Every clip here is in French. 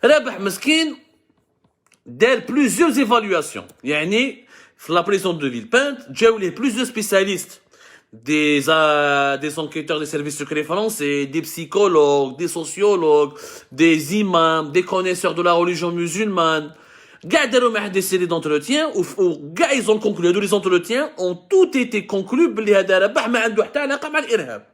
رابح مسكين دار plusieurs évaluations. يعني في la prison de Villepinte جاو ليه plusieurs spécialistes, des enquêteurs des services secrets français, des psychologues, des sociologues, des imams, des connaisseurs de la religion musulmane. Des séries d'entretien où ils ont conclu, les entretiens ont tout été conclus بلي هذا ربح ما عنده حتى علاقه مع الارهاب,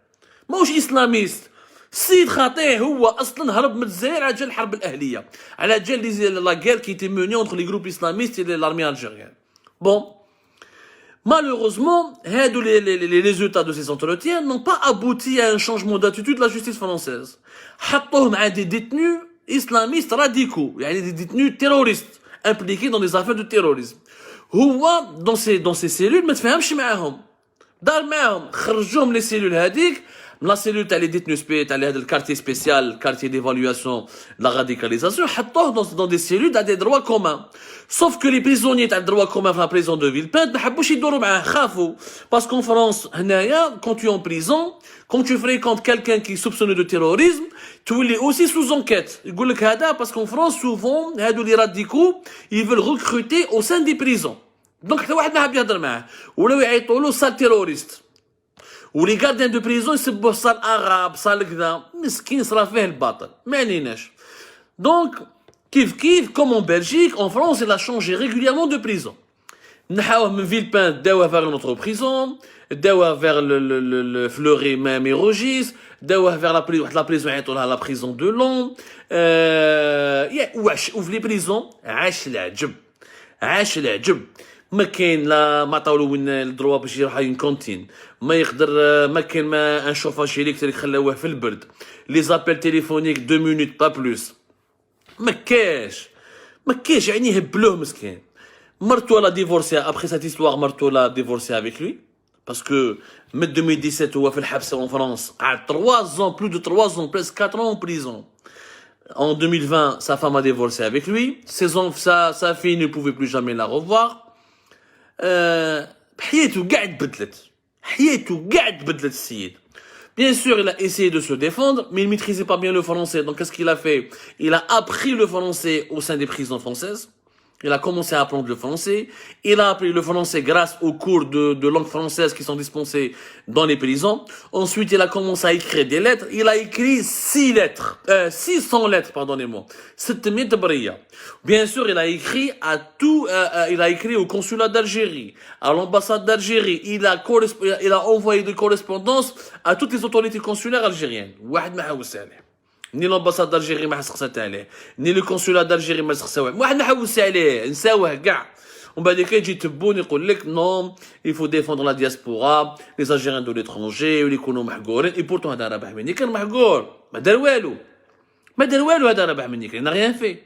ماهوش اسلاميست. السيد خاطيه هو اصلا هرب من الجزائر على جال الحرب الاهليه, على جال لا guerre qui était menée entre les groupes islamistes et l'armée algérienne. Bon, malheureusement, les résultats de ces entretiens n'ont pas abouti à un changement d'attitude de la justice française. حطوهم مع des détenus islamistes radicaux, يعني des détenus terroristes impliqués dans des affaires de terrorisme. هو dans ces cellules ما تفهمش معاهم, دار معاهم, خرجوهم les cellules هذيك la cellule تاع les détenus تاع هذا الكارتي سبيسيال, quartier d'évaluation de la radicalisation, حطوه dans des cellules تاع des droits communs. Sauf que les prisonniers تاع droits communs في la prison de Villepinte ما حبوش يدوروا معاه, خافوا. Parce qu'en France هنايا quand tu es en prison, quand tu fréquentes quelqu'un qui est soupçonné de terrorisme, tu es aussi sous enquête. يقول لك هذا parce qu'en France souvent هادو les radicaux ils veulent recruter au sein des prisons. Donc حتى واحد ما حاب يهضر معاه, ولاو يعيطوا له sale terroriste. ولي غارديان دو بريزون يسبوه صال اغاب صال كذا, مسكين صرا فيه الباطل, ما عليناش. دونك كيف كوم en Belgique, en France, il a changé régulièrement de prison. نحاوه من Villepinte داوه vers une autre prison, داوه vers le Fleury même et Rungis, داوه vers la prison يعيطوا لها la prison de Lons. وفي لي بريزون عاش العجب. ما كاين لا ما عطاولو وين الدروا باش يروح اون كونتين, ما يقدر, ما كاين ما ان شوفاج الكتريك خلاوه في البرد, لي زابيل تليفونيك 2 minutes با بلوس, ما كاش يعني هبلوه مسكين. مرتو لا ديفورسي ابخي سات هيستوار, مرتو لا ديفورسي افيك لوي باسكو من 2017 هو في الحبس en France, قعد 3 ans, plus de 3 ans, presque 4 ans en prison. En 2020, sa femme a divorcé avec lui. Sa fille ne pouvait plus jamais la revoir. حياته قاعد بدلت السيد. Bien sûr, il a essayé de se défendre, mais il ne maîtrisait pas bien le français. Donc, qu'est-ce qu'il a fait? Il a appris le français au sein des prisons françaises. Il a commencé à apprendre le français. Il a appris le français grâce aux cours de langue française qui sont dispensés dans les prisons. Ensuite, il a commencé à écrire des lettres. Il a écrit 600 lettres, pardonnez-moi. 600 برية. Bien sûr, il a écrit il a écrit au consulat d'Algérie, à l'ambassade d'Algérie. Il a envoyé des correspondances à toutes les autorités consulaires algériennes. واحد ما حوس عليه. ني لامباساد دالجيري ما سقسات عليه, ني لو كونسولا دالجيري ما سقساوه, واحد ما حوس عليه, نساوه كاع. ومن بعد يجي يتبون يقول لك نو il faut défendre la diaspora, les Algériens de l'étranger واللي يكونوا محقورين. اي بورتون هذا رابح مني كان محقور, ما دار والو هذا رابح مني كان, n'a rien fait.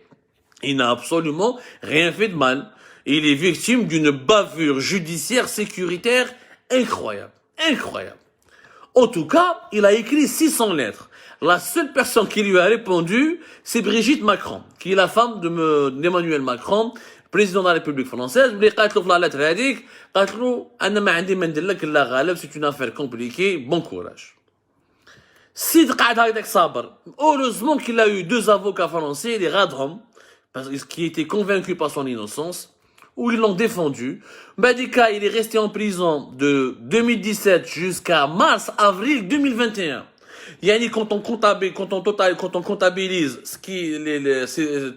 Il n'a absolument rien fait de mal. Il est victime d'une bavure judiciaire sécuritaire incroyable. En tout cas, il a écrit 600 lettres. La seule personne qui lui a répondu, c'est Brigitte Macron, qui est la femme d'Emmanuel Macron, président de la République française. اللي قالت له في la lettre هذيك, قالت له أنا ما عندي ما ندير لك إلا غالب, c'est une affaire compliquée, bon courage. السيد قعد هكذاك صابر. Heureusement qu'il a eu 2 avocats français, les Radhom, qui étaient convaincus par son innocence, où ils l'ont défendu. Badika, il est resté en prison de 2017 jusqu'à mars-avril 2021. Yani, quand on comptabilise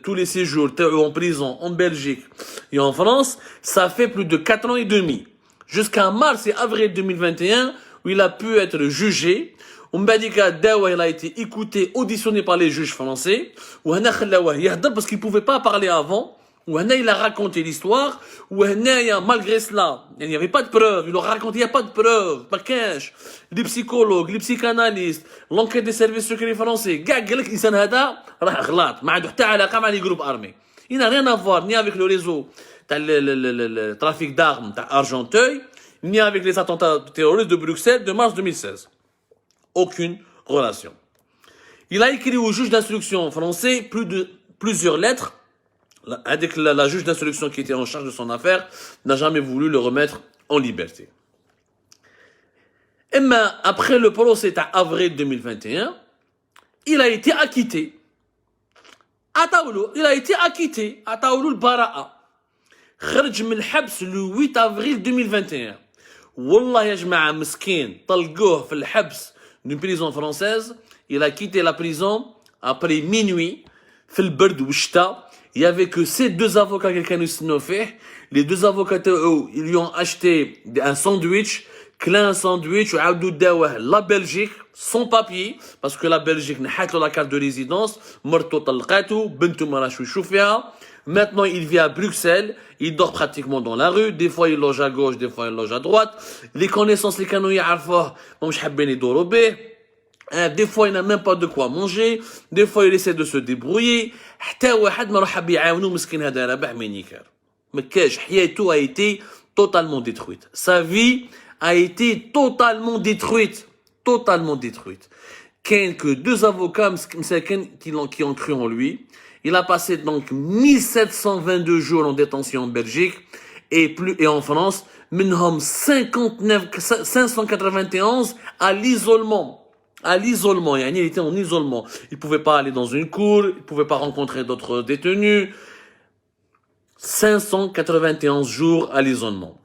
tous les séjours en prison en Belgique et en France, ça fait plus de 4 ans et demi. Jusqu'à mars et avril 2021, où il a pu être jugé. Mbadika Dawa, il a été écouté, auditionné par les juges français. Parce qu'il ne pouvait pas parler avant. Il a raconté l'histoire. Malgré cela, il n'y avait pas de preuves. Il a raconté, il n'y a pas de preuves. Pas cash. Les psychologues, les psychanalystes, l'enquête des services secrets français. Il n'a rien à voir ni avec le réseau, le trafic d'armes à Argenteuil, ni avec les attentats terroristes de Bruxelles de mars 2016. Aucune relation. Il a écrit au juge d'instruction français plusieurs lettres. Avec la juge d'instruction qui était en charge de son affaire n'a jamais voulu le remettre en liberté. Et mais après le procès à avril 2021, il a été acquitté. Ataoulou, il a été acquitté. Ataoulou le Bara'a. خرج من الحبس le 8 avril 2021. والله يا جماعة مسكين طلقوه في الحبس d'une prison française. Il a quitté la prison après minuit. في البرد والشتاء. Il y avait que ces deux avocats qui كانوا يستنوا فيه. Les deux avocats ils lui ont acheté un sandwich. كلا un sandwich وعاودوا داوه la Belgique sans papier parce que la Belgique نحات له la carte de résidence. مرته طلقاته بنته ما راهش يشوف فيها. Maintenant, il vit à Bruxelles, il dort pratiquement dans la rue, des fois il loge à gauche, des fois il loge à droite. Les connaissances, les canaux يعرفوه, مش حابين يدوروا به. Des fois, il n'a même pas de quoi manger, des fois il essaie de se débrouiller. حتى واحد ما راح حاب يعاونو مسكين هذا رابح مينيكار. ما كاش حياته a été totalement détruite. Sa vie a été totalement détruite. Totalement détruite. كاين que deux avocats qui ont cru en lui. Il a passé donc 1722 jours en détention en Belgique et en France, منهم 591 à l'isolement. À l'isolement, il était en isolement. Il pouvait pas aller dans une cour, il pouvait pas rencontrer d'autres détenus. 591 jours à l'isolement.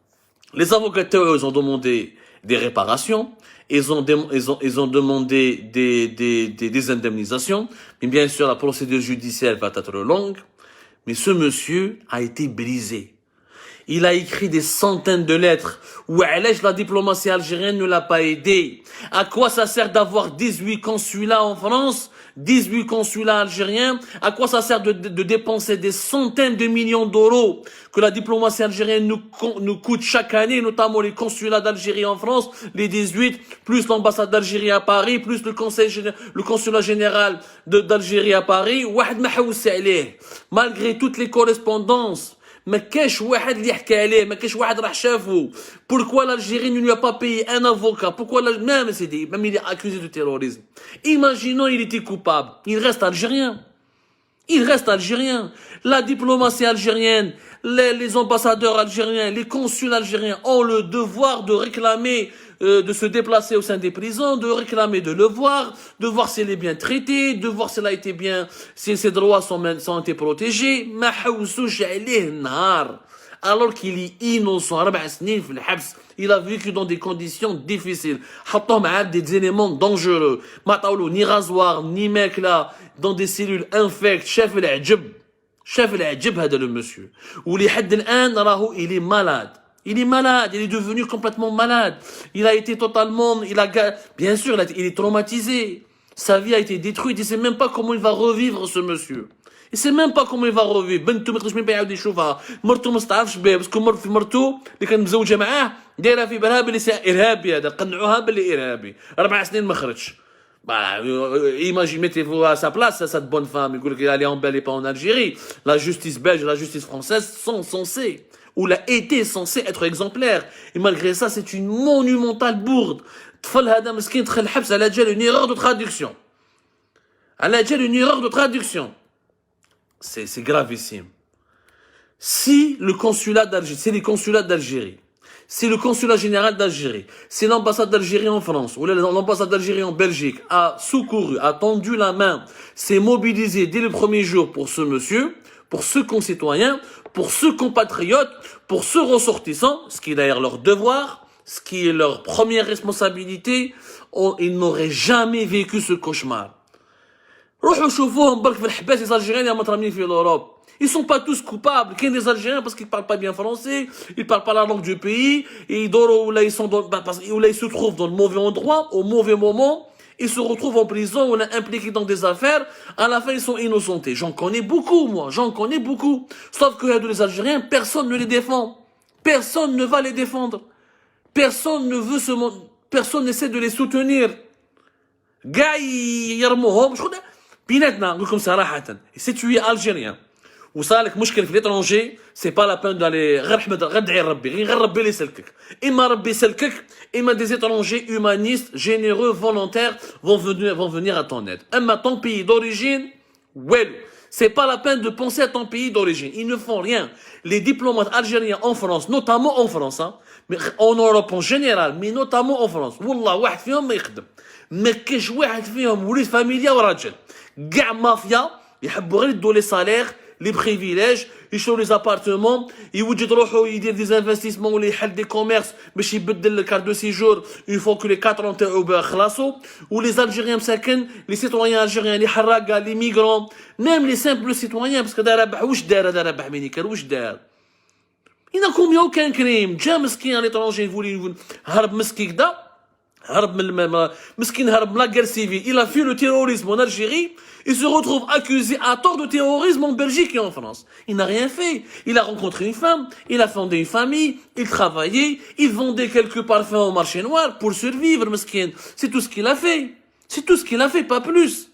Les avocats, eux, ont demandé des réparations. Ils ont demandé des indemnisations. Mais bien sûr, la procédure judiciaire va être longue. Mais ce monsieur a été brisé. Il a écrit des centaines de lettres. Où la diplomatie algérienne ne l'a pas aidé. À quoi ça sert d'avoir 18 consulats en France, 18 consulats algériens? À quoi ça sert de dépenser des centaines de millions d'euros que la diplomatie algérienne nous coûte chaque année, notamment les consulats d'Algérie en France, les 18, plus l'ambassade d'Algérie à Paris, plus le consulat général d'Algérie à Paris. Malgré toutes les correspondances, ما كاش واحد اللي يحكي عليه, ما كاش واحد راح شافه. Pourquoi l'Algérie ne lui a pas payé un avocat? Pourquoi même il est accusé de terrorisme. Imaginons il était coupable, il reste algérien. Il reste algérien. La diplomatie algérienne, les ambassadeurs algériens, les consuls algériens ont le devoir de réclamer, de se déplacer au sein des prisons, de réclamer de le voir, de voir s'il est bien traité, de voir s'il a été bien, si ses droits sont été protégés. Alors qu'il est innocent, 4 سنين في الحبس. Il a vécu dans des conditions difficiles. حطوه معاه des éléments dangereux. ما عطاولو ni rasoir, ni ماكلة, dans des cellules infectes. شاف العجب هذا le monsieur. ولحد الآن راهو il est malade. Il est malade, il est devenu complètement malade. Il a été totalement, bien sûr, il est traumatisé. Sa vie a été détruite. Il ne sait même pas comment il va revivre, ce monsieur. Il ne sait même pas comment il va revivre. بنته ما يقدرش ما يعاود يشوفها. مرته ما استعرفش به باسكو مرته اللي كان مزوجه معاه دايره في بالها باللي ارهابي هذا قنعوها باللي ارهابي. 4 سنين ما خرجش. Imaginez, mettez-vous à sa place, cette bonne femme. Il dit qu'elle est embellée pas en Algérie. La justice belge et la justice française sont censées, ou l'a été censée être exemplaire. Et malgré ça, c'est une monumentale bourde. طفل هذا مسكين دخل الحبس على جال une erreur de traduction. على جال une erreur de traduction. C'est gravissime. Si le consulat d'Algérie, c'est les consulats d'Algérie, c'est le consulat général d'Algérie, c'est l'ambassade d'Algérie en France, ou l'ambassade d'Algérie en Belgique, a secouru, a tendu la main, s'est mobilisé dès le premier jour pour ce monsieur, pour ce concitoyen, pour ce compatriote, pour ce ressortissant, ce qui est d'ailleurs leur devoir, ce qui est leur première responsabilité, ils n'auraient jamais vécu ce cauchemar. روحوا شوفوهم برك في الحباس les Algériens اللي مترامين في l'Europe. Ils sont pas tous coupables. Il y a des Algériens parce qu'ils parlent pas bien français, ils parlent pas la langue du pays, et ils se trouvent dans le mauvais endroit, au mauvais moment, ils se retrouvent en prison, on est impliqués dans des affaires, à la fin ils sont innocentés. J'en connais beaucoup, moi, j'en connais beaucoup. Sauf que les Algériens, personne ne les défend. Personne ne va les défendre. Personne n'essaie de les soutenir. Gars, يرموهم. بيناتنا نقول لكم صراحة si tu es algérien وصالك مشكل في l'étranger c'est pas la peine d'aller غير احمد غير ادعي ربي غير ربي اللي يسلكك اما ربي يسلكك اما des étrangers humanistes généreux volontaires vont venir à ton aide. اما ton pays d'origine والو c'est pas la peine de penser à ton pays d'origine. Ils ne font rien. Les diplomates algériens en France, notamment en France, hein, mais en Europe en général, mais notamment en France, والله واحد فيهم ما يخدم. ما كاش واحد فيهم وليد فاميليا وراجل. كاع مافيا يحبوا غير يدوا لي سالير لي بريفيليج يشروا لي زابارتمون يوجد روحو يدير دي انفستيسمون ولا يحل دي كوميرس باش يبدل الكارت دو سيجور اون فوا كو لي 4 تاعو خلاصو ولي زالجيريان مساكن لي سيتويان الجيريان لي حراقه لي ميغرون ميم لي سامبل سيتويان باسكو دار ربح واش دار هذا ربح مينيكال واش دار إنا كوميا وكان كريم جا مسكين ليترونجي يفولي هرب مسكين كدا هرب من مسكين هرب من لا guerre civile il a fait le terrorisme en Algérie il se retrouve accusé à tort de terrorisme en Belgique et en France il n'a rien fait il a rencontré une femme il a fondé une famille il travaillait il vendait quelques parfums au marché noir pour survivre مسكين c'est tout ce qu'il a fait pas plus